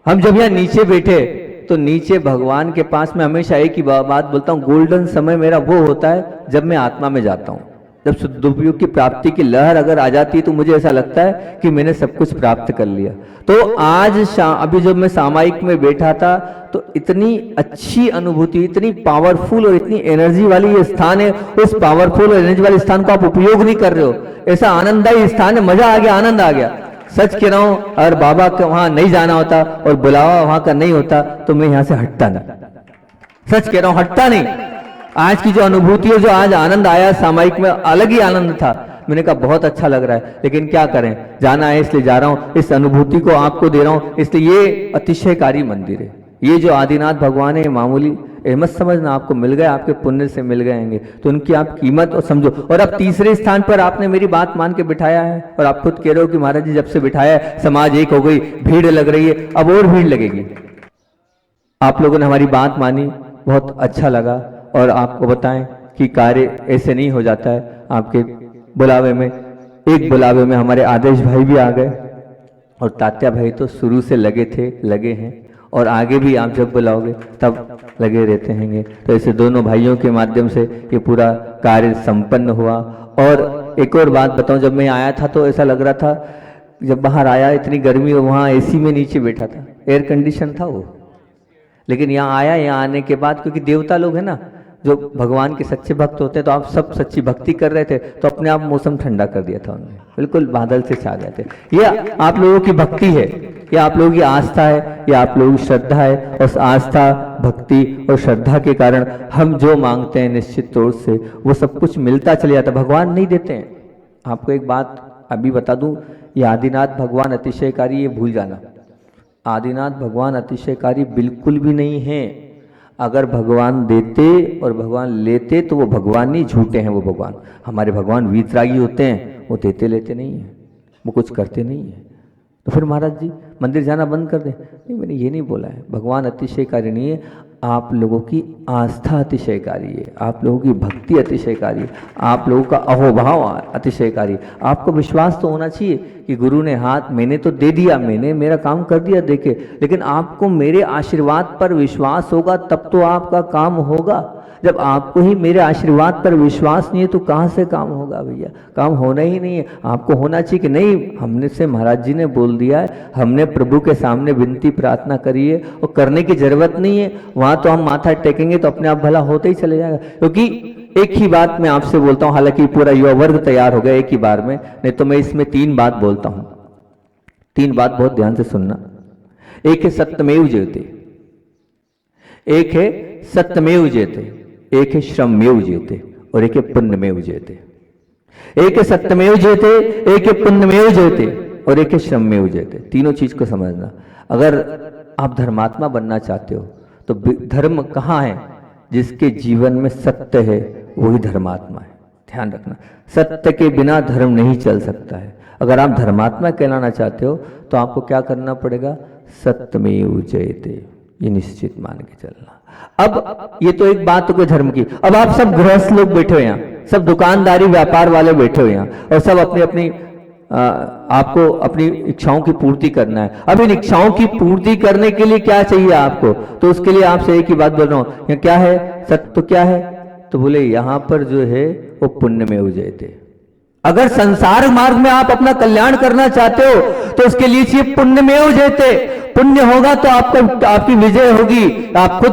हम जब यहाँ नीचे बैठे तो नीचे भगवान के पास में हमेशा एक ही बात बोलता हूँ, गोल्डन समय मेरा वो होता है जब मैं आत्मा में जाता हूँ। जब सदुपयोग की प्राप्ति की लहर अगर आ जाती है तो मुझे ऐसा लगता है कि मैंने सब कुछ प्राप्त कर लिया। तो आज अभी जब मैं सामायिक में बैठा था तो इतनी अच्छी अनुभूति, इतनी पावरफुल और इतनी एनर्जी वाली ये स्थान है, उस पावरफुल और एनर्जी वाले स्थान को आप उपयोग नहीं कर रहे हो। ऐसा आनंददायी स्थान है, मजा आ गया, आनंद आ गया। सच कह रहा हूं, अगर बाबा का वहां नहीं जाना होता और बुलावा वहां का नहीं होता तो मैं यहां से हटता नहीं। सच कह रहा हूं, हटता नहीं। आज की जो अनुभूति है, जो आज आनंद आया सामायिक में, अलग ही आनंद था। मैंने कहा बहुत अच्छा लग रहा है, लेकिन क्या करें, जाना है इसलिए जा रहा हूं, इस अनुभूति को आपको दे रहा हूं। इसलिए ये अतिशयकारी मंदिर है। ये जो आदिनाथ भगवान है, मामूली मत समझना, आपको मिल गए, आपके पुण्य से मिल गएंगे, तो उनकी आप कीमत और समझो। और अब तीसरे स्थान पर आपने मेरी बात मान के बिठाया है, और आप खुद कह रहे हो कि महाराज जी जब से बिठाया है समाज एक हो गई, भीड़ लग रही है, अब और भीड़ लगेगी। आप लोगों ने हमारी बात मानी, बहुत अच्छा लगा। और आपको बताएं कि कार्य ऐसे नहीं हो जाता है। आपके बुलावे में, एक बुलावे में हमारे आदेश भाई भी आ गए, और तात्या भाई तो शुरू से लगे थे, लगे हैं, और आगे भी आप जब बुलाओगे तब लगे रहते हैंगे। तो ऐसे दोनों भाइयों के माध्यम से ये पूरा कार्य संपन्न हुआ। और एक और बात बताऊं, जब मैं आया था तो ऐसा लग रहा था, जब बाहर आया इतनी गर्मी, और वहाँ एसी में नीचे बैठा था, एयर कंडीशन था वो, लेकिन यहाँ आया, यहाँ आने के बाद क्योंकि देवता लोग हैं ना, जो भगवान के सच्चे भक्त होते हैं, तो आप सब सच्ची भक्ति कर रहे थे, तो अपने आप मौसम ठंडा कर दिया था उन्होंने, बिल्कुल बादल से छा गए थे। ये आप लोगों की भक्ति है, ये आप लोगों की आस्था है, ये आप लोगों की श्रद्धा है। और उस आस्था, भक्ति और श्रद्धा के कारण हम जो मांगते हैं निश्चित तौर से वो सब कुछ मिलता चले जाता। भगवान नहीं देते हैं। आपको एक बात अभी बता दूं, ये आदिनाथ भगवान अतिशयकारी, ये भूल जाना, आदिनाथ भगवान अतिशयकारी बिल्कुल भी नहीं है। अगर भगवान देते और भगवान लेते तो वो भगवान नहीं, झूठे हैं वो भगवान। हमारे भगवान वीतरागी होते हैं, वो देते लेते नहीं है, वो कुछ करते नहीं है। तो फिर महाराज जी मंदिर जाना बंद कर दें? नहीं, मैंने ये नहीं बोला है। भगवान अतिशयकारी नहीं है, आप लोगों की आस्था अतिशयकारी है, आप लोगों की भक्ति अतिशयकारी है, आप लोगों का अहोभाव अतिशयकारी। आपको विश्वास तो होना चाहिए कि गुरु ने हाथ, मैंने तो दे दिया, मैंने मेरा काम कर दिया देखे, लेकिन आपको मेरे आशीर्वाद पर विश्वास होगा तब तो आपका काम होगा। जब आपको ही मेरे आशीर्वाद पर विश्वास नहीं है तो कहाँ से काम होगा भैया? काम होना ही नहीं है। आपको होना चाहिए कि नहीं, हमने से महाराज जी ने बोल दिया है, हमने प्रभु के सामने विनती प्रार्थना करी है और करने की जरूरत नहीं है। वहां तो हम माथा टेकेंगे तो अपने आप भला होते ही चले जाएगा। क्योंकि एक ही बात मैं आपसे बोलता हूं, हालांकि पूरा युवा वर्ग तैयार हो गया एक ही बार में, नहीं तो मैं इसमें 3 बात बोलता हूं। 3 बात बहुत ध्यान से सुनना। एक है सत्यमेव जयते, एक है सत्यमेव जयते, एक है श्रममेव जयते और एक है पुण्यमेव जयते। एक है सत्यमेव जयते, एक है पुण्यमेव जयते और एक है श्रममेव जयते। तीनों चीज को समझना। अगर आप धर्मात्मा बनना चाहते हो तो धर्म कहाँ है? जिसके जीवन में सत्य है वही धर्मात्मा है। ध्यान रखना, सत्य के बिना धर्म नहीं चल सकता है। अगर आप धर्मात्मा कहलाना चाहते हो तो आपको क्या करना पड़ेगा? सत्यमेव जयते, ये निश्चित मान के चलना। अब ये तो एक बात हो गई धर्म की। अब आप सब गृहस्थ लोग बैठे हो यहाँ, सब दुकानदारी व्यापार वाले बैठे हो यहाँ और सब अपनी अपनी आपको अपनी इच्छाओं की पूर्ति करना है। अब इन इच्छाओं की पूर्ति करने के लिए क्या चाहिए आपको? तो उसके लिए आपसे एक ही बात बोल रहा हूं, यहाँ क्या है? सत्य तो क्या है? तो बोले यहाँ पर जो है वो पुण्य में उजयते। अगर संसार मार्ग में आप अपना कल्याण करना चाहते हो तो उसके लिए चाहिए पुण्य में उजयते। पुण्य होगा तो आपको आपकी विजय होगी। आप खुद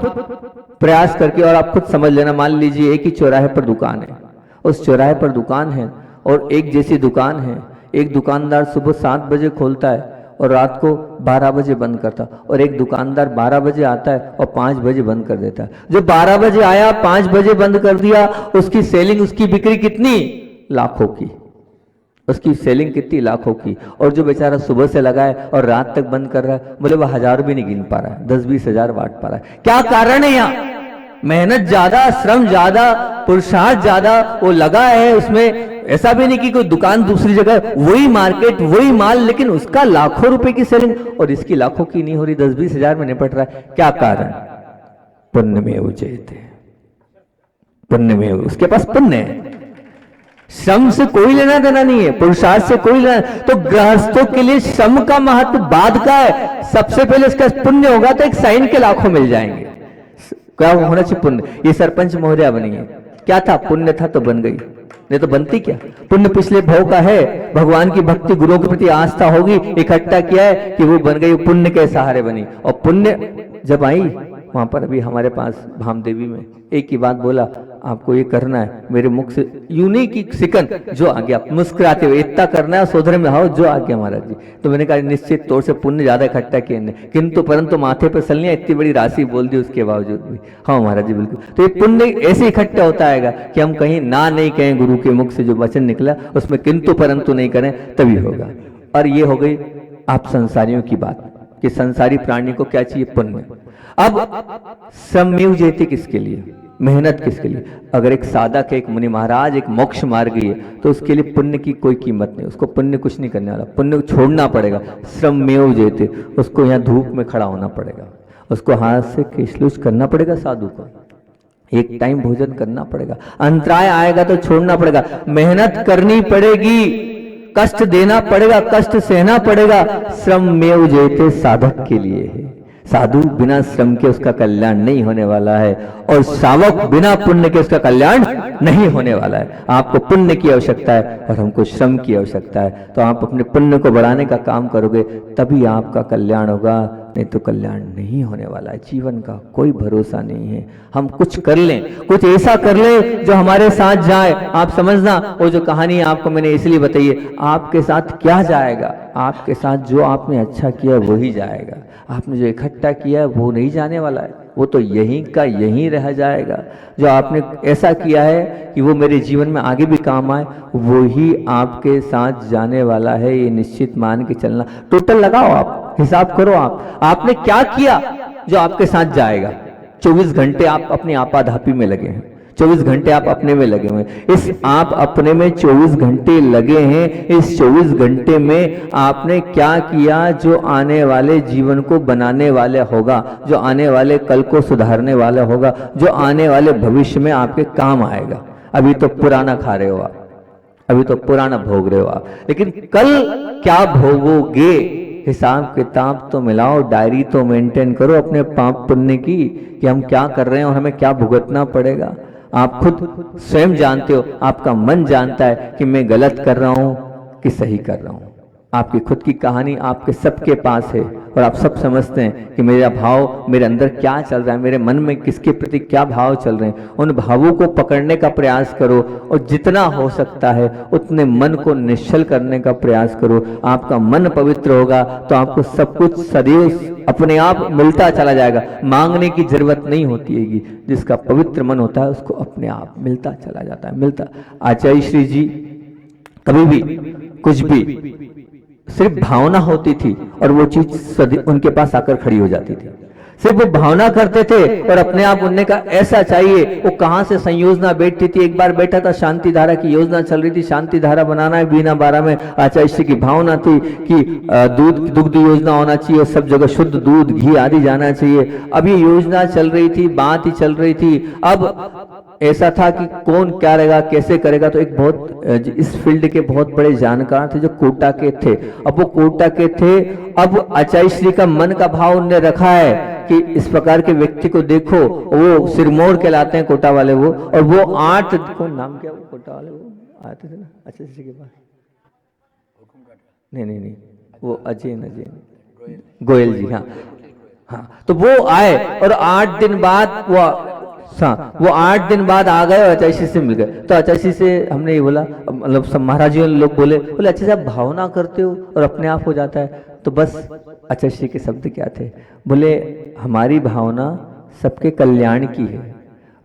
प्रयास करके और आप खुद समझ लेना। मान लीजिए एक ही चौराहे पर दुकान है, उस चौराहे पर दुकान है और एक जैसी दुकान है। एक दुकानदार सुबह 7 बजे खोलता है और रात को 12 बजे बंद करता, और एक दुकानदार 12 बजे आता है और 5 बजे बंद कर देता है। जो 12 बजे आया 5 बजे बंद कर दिया, उसकी सेलिंग, उसकी बिक्री कितनी? लाखों की। उसकी सेलिंग कितनी? लाखों की। और जो बेचारा सुबह से लगा है और रात तक बंद कर रहा है, बोले वह 1000 भी नहीं गिन पा रहा है, 10-20 हजार बांट पा रहा है। क्या कारण है? यहाँ मेहनत ज्यादा, श्रम ज्यादा, पुरुषार्थ ज्यादा वो लगा है उसमें। ऐसा भी नहीं कि कोई दुकान दूसरी जगह, वही मार्केट, वही माल, लेकिन उसका लाखों रुपए की सेलिंग और इसकी लाखों की नहीं हो रही, 10-20 हजार में निपट रहा है। क्या कारण? पुण्य में उजयते। पुण्य में, उसके पास पुण्य है। श्रम से कोई लेना देना नहीं है, पुरुषार्थ से कोई लेना। तो गृहस्थों के लिए श्रम का महत्व बाद का है। सबसे पहले इसका पुण्य होगा तो एक साइन के लाखों मिल जाएंगे। क्या होना चाहिए? पुण्य। ये सरपंच महोदया बनी है, क्या था? पुण्य था तो बन गई, नहीं तो बनती क्या? पुण्य पिछले भाव का है, भगवान की भक्ति, गुरुओं के प्रति आस्था होगी, इकट्ठा किया है कि वो बन गई, पुण्य के सहारे बनी। और पुण्य जब आई वहां पर, अभी हमारे पास भामदेवी में एक ही बात बोला, आपको ये करना है। मेरे मुख से यूं की सिकन जो आ गया, मुस्कुराते हुए, इतना करना है सोधरे में हो जो आ गया महाराज जी। तो मैंने कहा निश्चित तौर से पुण्य ज्यादा इकट्ठा किए, किंतु परंतु माथे पर सलियां, इतनी बड़ी राशि बोल दी उसके बावजूद भी। हाँ महाराज जी बिल्कुल। तो ये पुण्य ऐसे इकट्ठा होता है कि हम कहीं ना नहीं कहें, गुरु के मुख से जो वचन निकला उसमें किंतु परंतु नहीं करें, तभी होगा। और ये हो गई आप संसारियों की बात कि संसारी प्राणी को क्या चाहिए? पुण्य। अब श्रममेव जयते किसके लिए? मेहनत किसके लिए? अगर एक साधक है, एक मुनि महाराज, एक मोक्ष मार्गी है, तो उसके लिए पुण्य की कोई कीमत नहीं। उसको पुण्य कुछ नहीं करने वाला, पुण्य छोड़ना पड़ेगा। श्रममेव जयते, उसको यहाँ धूप में खड़ा होना पड़ेगा, उसको हाथ से केशलूच करना पड़ेगा, साधु को एक टाइम भोजन करना पड़ेगा, अंतराय आएगा तो छोड़ना पड़ेगा, मेहनत करनी पड़ेगी, कष्ट देना पड़ेगा, कष्ट सहना पड़ेगा। श्रममेव जयते साधक के लिए है। साधु बिना श्रम के उसका कल्याण नहीं होने वाला है, और शावक बिना पुण्य के उसका कल्याण नहीं होने वाला है। आपको पुण्य की आवश्यकता है और हमको श्रम की आवश्यकता है। तो आप अपने पुण्य को बढ़ाने का काम करोगे तभी आपका कल्याण होगा, नहीं तो कल्याण नहीं होने वाला है। जीवन का कोई भरोसा नहीं है। हम कुछ कर लें, कुछ ऐसा कर लें जो हमारे साथ जाए। आप समझना, वो जो कहानी आपको मैंने इसलिए बताई है, आपके साथ क्या जाएगा? आपके साथ जो आपने अच्छा किया वही जाएगा। आपने जो इकट्ठा किया है वो नहीं जाने वाला है, वो तो यहीं का यहीं रह जाएगा। जो आपने ऐसा किया है कि वो मेरे जीवन में आगे भी काम आए, वो ही आपके साथ जाने वाला है। ये निश्चित मान के चलना। टोटल लगाओ, आप हिसाब करो, आपने क्या किया जो आपके साथ जाएगा। 24 घंटे आप अपनी आपाधापी में लगे हैं, 24 घंटे आप अपने में लगे हुए हैं। इस आप अपने में 24 घंटे लगे हैं, इस 24 घंटे में आपने क्या किया जो आने वाले जीवन को बनाने वाले होगा, जो आने वाले कल को सुधारने वाला होगा, जो आने वाले भविष्य में आपके काम आएगा। अभी तो पुराना खा रहे हो आप, अभी तो पुराना भोग रहे हो आप, लेकिन कल क्या भोगोगे हिसाब किताब तो मिलाओ, डायरी तो मेंटेन करो अपने पाप पुण्य की कि हम क्या कर रहे हैं और हमें क्या भुगतना पड़ेगा। आप खुद स्वयं जानते हो, आपका मन जानता है कि मैं गलत कर रहा हूं कि सही कर रहा हूं। आपकी खुद की कहानी आपके सबके पास है और आप सब समझते हैं कि मेरा भाव मेरे अंदर क्या चल रहा है, मेरे मन में किसके प्रति क्या भाव चल रहे हैं। उन भावों को पकड़ने का प्रयास करो और जितना हो सकता है उतने मन को निश्चल करने का प्रयास करो। आपका मन पवित्र होगा तो आपको सब कुछ सदैव अपने आप मिलता चला जाएगा, मांगने की जरूरत नहीं होती है। जिसका पवित्र मन होता है उसको अपने आप मिलता चला जाता है, मिलता। आचार्य श्री जी कभी भी कुछ भी सिर्फ भावना होती थी और वो चीज उनके पास आकर खड़ी हो जाती थी। सिर्फ वो भावना करते थे और अपने आप उनने का ऐसा चाहिए, वो कहां से संयोजना बैठती थी। एक बार बैठा था, शांति धारा की योजना चल रही थी, शांति धारा बनाना है बीना 12 में। आचार्य श्री की भावना थी कि दुग्ध योजना होना चाहिए और सब जगह शुद्ध दूध घी आदि जाना चाहिए। अब ये योजना चल रही थी, बात ही चल रही थी। अब ऐसा था कि कौन क्या रहेगा, कैसे करेगा। तो एक बहुत इस फील्ड के बहुत बड़े जानकार थे जो कोटा के थे। अब वो कोटा के थे, अब आचार्य श्री का मन का भाव उन्होंने रखा है कि इस प्रकार के व्यक्ति को देखो, वो सिरमौर कहलाते हैं कोटा वाले वो, और वो 8 कौन नाम क्या, वो कोटा वाले वो आते थे ना आचार्य श्री के पास। नहीं वो अजय गोयल जी, हाँ। तो वो आए और 8 दिन बाद वो 8 दिन बाद आ गए और आचार्य श्री से मिल गए। तो आचार्य श्री से हमने ये बोला, मतलब सब महाराज जी लोग बोले अच्छे से आप भावना करते हो और अपने आप हो जाता है। तो बस आचार्य श्री के शब्द क्या थे, बोले हमारी भावना सबके कल्याण की है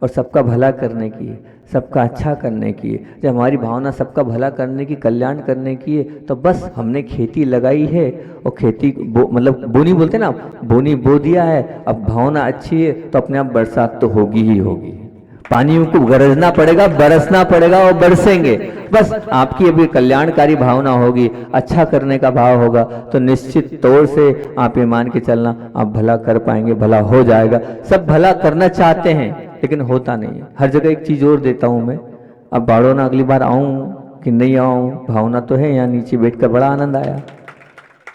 और सबका भला करने की है, सबका अच्छा करने की है। जब हमारी भावना सबका भला करने की, कल्याण करने की है, तो बस हमने खेती लगाई है और खेती मतलब बोनी बोलते ना, बोनी बो दिया है। अब भावना अच्छी है तो अपने आप बरसात तो होगी ही होगी। पानियों को गरजना पड़ेगा, बरसना पड़ेगा और बरसेंगे। बस आपकी अभी कल्याणकारी भावना होगी, अच्छा करने का भाव होगा, तो निश्चित तौर से आप ये मान के चलना आप भला कर पाएंगे, भला हो जाएगा। सब भला करना चाहते हैं लेकिन होता नहीं है। हर जगह एक चीज और देता हूं मैं, अब बाड़ो ना अगली बार आऊं कि नहीं आऊं, भावना तो है, यहाँ नीचे बैठकर बड़ा आनंद आया।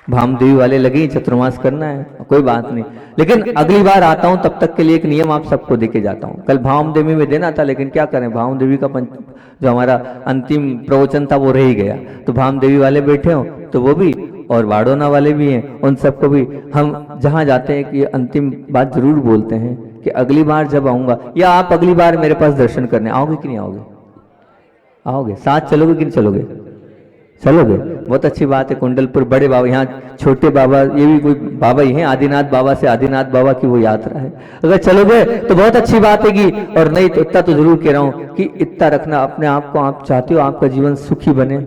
भामदेवी वाले लगे चतुर्मास करना है, कोई बात नहीं, लेकिन अगली बार आता हूं तब तक के लिए एक नियम आप सबको देके जाता हूं। कल भामदेवी में देना था लेकिन क्या करें, भामदेवी का जो हमारा अंतिम प्रवचन था वो रह ही गया। तो भामदेवी वाले बैठे हो तो वो भी, और वाड़ोना वाले भी हैं, उन सबको भी हम जहां जाते हैं कि अंतिम बात जरूर बोलते हैं कि अगली बार जब आऊंगा, या आप अगली बार मेरे पास दर्शन करने आओगे कि नहीं आओगे? आओगे, साथ चलोगे कि नहीं चलोगे? चलोगे, बहुत अच्छी बात है। कुंडलपुर बड़े बाबा, यहाँ छोटे बाबा, ये भी कोई बाबा ही हैं, आदिनाथ बाबा से आदिनाथ बाबा की वो यात्रा है। अगर चलोगे तो बहुत अच्छी बात है कि, और नहीं तो इतना तो जरूर कह रहा हूं कि इतना रखना अपने आप को। आप चाहते हो आपका जीवन सुखी बने,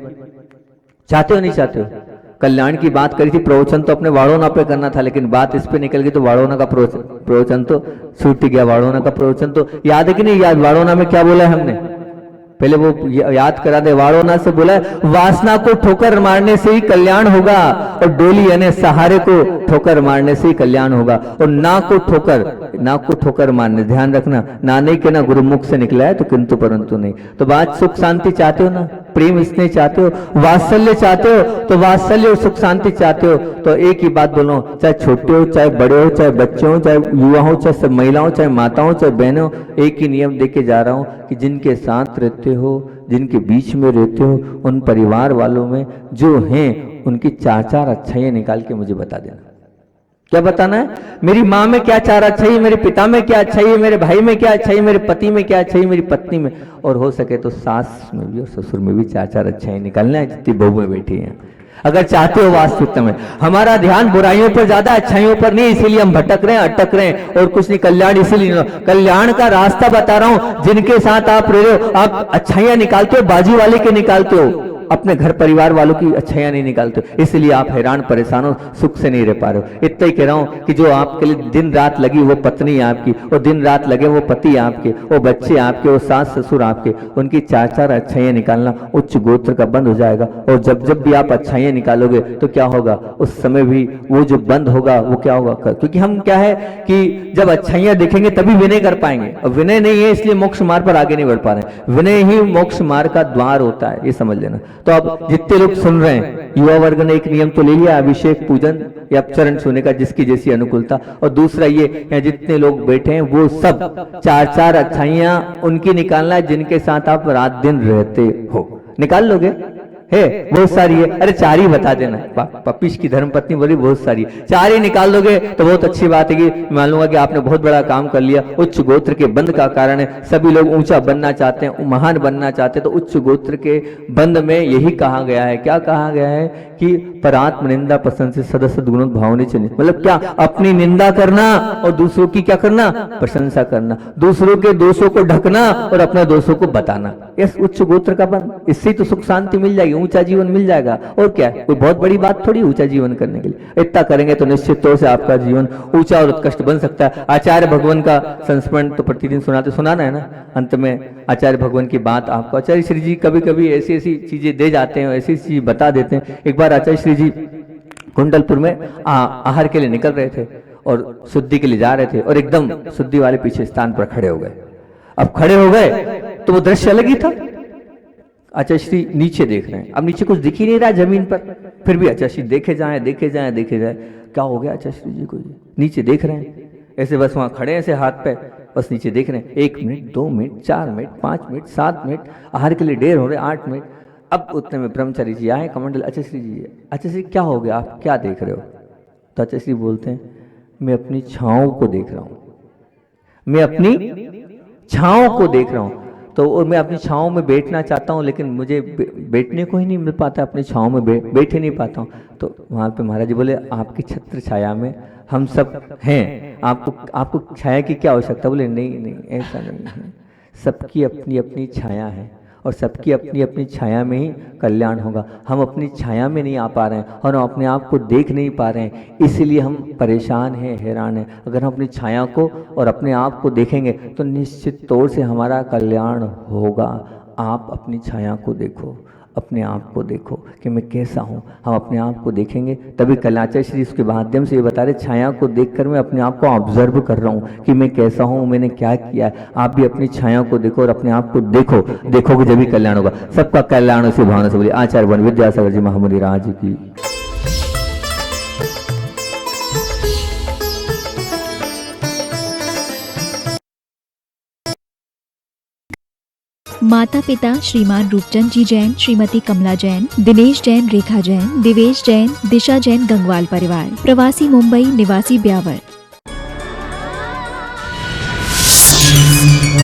चाहते हो नहीं चाहते हो? कल्याण की बात करी थी, प्रवचन तो अपने वाड़ोना पे करना था लेकिन बात इस पे निकल गई तो वाड़ोना का प्रवचन तो छूट गया। वाड़ोना का प्रवचन तो याद है कि नहीं याद? वाड़ोना में क्या बोला है हमने, पहले वो याद करा दे। वाड़ोना से बोला वासना को ठोकर मारने से ही कल्याण होगा, और डोली यानी सहारे को ठोकर मारने से ही कल्याण होगा, और नाक को ठोकर मारने, ध्यान रखना, ना नहीं कहना गुरुमुख से निकला है तो किंतु परंतु नहीं। तो बात सुख शांति चाहते हो ना, प्रेम स्नेह चाहते हो, वात्सल्य चाहते हो, तो वात्सल्य और सुख शांति चाहते हो तो एक ही बात बोलो, चाहे छोटे हो, चाहे बड़े हो, चाहे बच्चे हो, चाहे युवा हो, चाहे सब महिलाओं, चाहे माताओं, चाहे बहनों, एक ही नियम देके जा रहा हूं कि जिनके साथ रहते हो, जिनके बीच में रहते हो, उन परिवार वालों में जो हैं उनकी 4 अच्छाइयां निकाल के मुझे बता देना। क्या बताना है? मेरी माँ में क्या 4 अच्छाई, मेरे पिता में क्या अच्छाई है, मेरे भाई में क्या अच्छाई, मेरे पति में क्या अच्छाई, मेरी पत्नी में, और हो सके तो सास में भी और ससुर में भी 4 अच्छाई निकालना है, जितनी बहुएं बैठी हैं। अगर चाहते हो वास्तविकता में हमारा ध्यान बुराइयों पर ज्यादा, अच्छाइयों पर नहीं, इसीलिए हम भटक रहे हैं, अटक रहे हैं, और कुछ नहीं। कल्याण इसीलिए, कल्याण का रास्ता बता रहा हूं। जिनके साथ आप रह रहे हो, आप अच्छाइयां निकालते हो, बाजू वाले के निकालते हो, अपने घर परिवार वालों की अच्छाइयां नहीं निकालते हो, इसलिए आप हैरान परेशान हो, सुख से नहीं रह पा रहे हो। इतना ही कह रहा हूं कि जो आपके लिए दिन रात लगी वो पत्नी आपकी, और दिन रात लगे वो पति आपके, वो बच्चे आपके, वो सास ससुर आपके, उनकी 4 अच्छाइयां निकालना उच्च गोत्र का बंद हो जाएगा। और जब भी आप अच्छाइयां निकालोगे तो क्या होगा, उस समय भी वो जो बंद होगा वो क्या होगा, क्योंकि हम क्या है कि जब अच्छाइयां दिखेंगे तभी विनय कर पाएंगे, और विनय नहीं है इसलिए मोक्ष मार्ग पर आगे नहीं बढ़ पा रहे हैं। विनय ही मोक्ष मार्ग का द्वार होता है, ये समझ लेना। तो अब जितने लोग सुन रहे हैं, युवा वर्ग ने एक नियम तो ले लिया, अभिषेक पूजन या चरण छूने का जिसकी जैसी अनुकूलता, और दूसरा ये यहाँ जितने लोग बैठे हैं वो सब चार चार अच्छाइयां उनकी निकालना है जिनके साथ आप रात दिन रहते हो। निकाल लोगे? है बहुत सारी है, अरे चार ही बता देना। पपीश की धर्मपत्नी बोली बहुत सारी, चार ही निकाल दोगे तो बहुत अच्छी बात है कि मान लूंगा कि आपने बहुत बड़ा काम कर लिया। उच्च गोत्र के बंध का कारण है, सभी लोग ऊंचा बनना चाहते हैं, महान बनना चाहते हैं, तो उच्च गोत्र के बंध में यही कहा गया है। क्या कहा गया है कि परात्म निंदा पसंद से सदस्य गुण भावने चले, मतलब क्या, अपनी निंदा करना और दूसरों की क्या करना, प्रशंसा करना, दूसरों के दोषों को ढकना और अपने दोषों को बताना। इस उच्च गोत्र का बंध, इससे तो सुख शांति मिल जाएगी, ऊंचा जीवन मिल जाएगा। और क्या, कोई बहुत बड़ी बात थोड़ी ऊंचा जीवन करने के लिए। इतना करेंगे तो निश्चित तौर से आपका जीवन ऊंचा और उत्कृष्ट बन सकता है। आचार्य भगवान का संस्मरण तो प्रतिदिन सुनाना है ना। अंत में आचार्य भगवान की बात आपको आचार्य श्री जी कभी कभी ऐसी ऐसी चीजें दे जाते हैं, ऐसी चीज बता देते हैं। एक बार आचार्य श्री जी कुंडलपुर में आहार के लिए निकल रहे थे और शुद्धि के लिए जा रहे थे, और एकदम शुद्धि वाले पीछे स्थान पर खड़े हो गए। अब खड़े हो गए तो वो दृश्य अलग ही था। आचार्य श्री नीचे देख रहे हैं, अब नीचे कुछ दिख ही नहीं रहा जमीन पर, फिर भी आचार्य श्री देखे जाए देखे जाए देखे जाए। क्या हो गया आचार्य श्री जी को? नीचे देख रहे हैं ऐसे, बस वहां खड़े हैं ऐसे हाथ पे, बस नीचे देख रहे हैं। 1 minute 2 minute 4 minute 5 minute 7 minute, आहार के लिए देर हो रहे 8 मिनट। अब उतने में ब्रह्मचारी जी आए, कमंडल आचार्य श्री जी, आचार्य श्री क्या हो गया, आप क्या देख रहे हो? तो आचार्य श्री बोलते हैं, मैं अपनी छाँव को देख रहा हूँ, मैं अपनी छाँव को देख रहा हूँ। तो और मैं अपनी छाँव में बैठना चाहता हूँ, लेकिन मुझे बैठने को ही नहीं मिल पाता, अपनी छाँव में बैठ ही नहीं पाता हूँ। तो वहाँ पे महाराज जी बोले, आपकी छत्र छाया में हम सब हैं, आपको छाया की क्या आवश्यकता? बोले नहीं नहीं, ऐसा नहीं है, सबकी अपनी अपनी छाया है और सबकी अपनी अपनी छाया में ही कल्याण होगा। हम अपनी छाया में नहीं आ पा रहे हैं और हम अपने आप को देख नहीं पा रहे हैं, इसलिए हम परेशान हैं, हैरान हैं। अगर हम अपनी छाया को और अपने आप को देखेंगे तो निश्चित तौर से हमारा कल्याण होगा। आप अपनी छाया को देखो, अपने आप को देखो कि मैं कैसा हूँ। हम अपने आप को देखेंगे तभी कल्याण। श्री उसके माध्यम से ये बता रहे, छाया को देखकर मैं अपने आप को ऑब्जर्व कर रहा हूँ कि मैं कैसा हूँ, मैंने क्या किया है। आप भी अपनी छाया को देखो और अपने आप को देखोगे जब भी कल्याण होगा। सबका कल्याण उसी भावना से बोलिए। आचार्य वन विद्यासागर जी महामुनि राज की।
माता पिता श्रीमान रूपचंद जी जैन, श्रीमती कमला जैन, दिनेश जैन, रेखा जैन, दिवेश जैन, दिशा जैन गंगवाल परिवार, प्रवासी मुंबई, निवासी ब्यावर।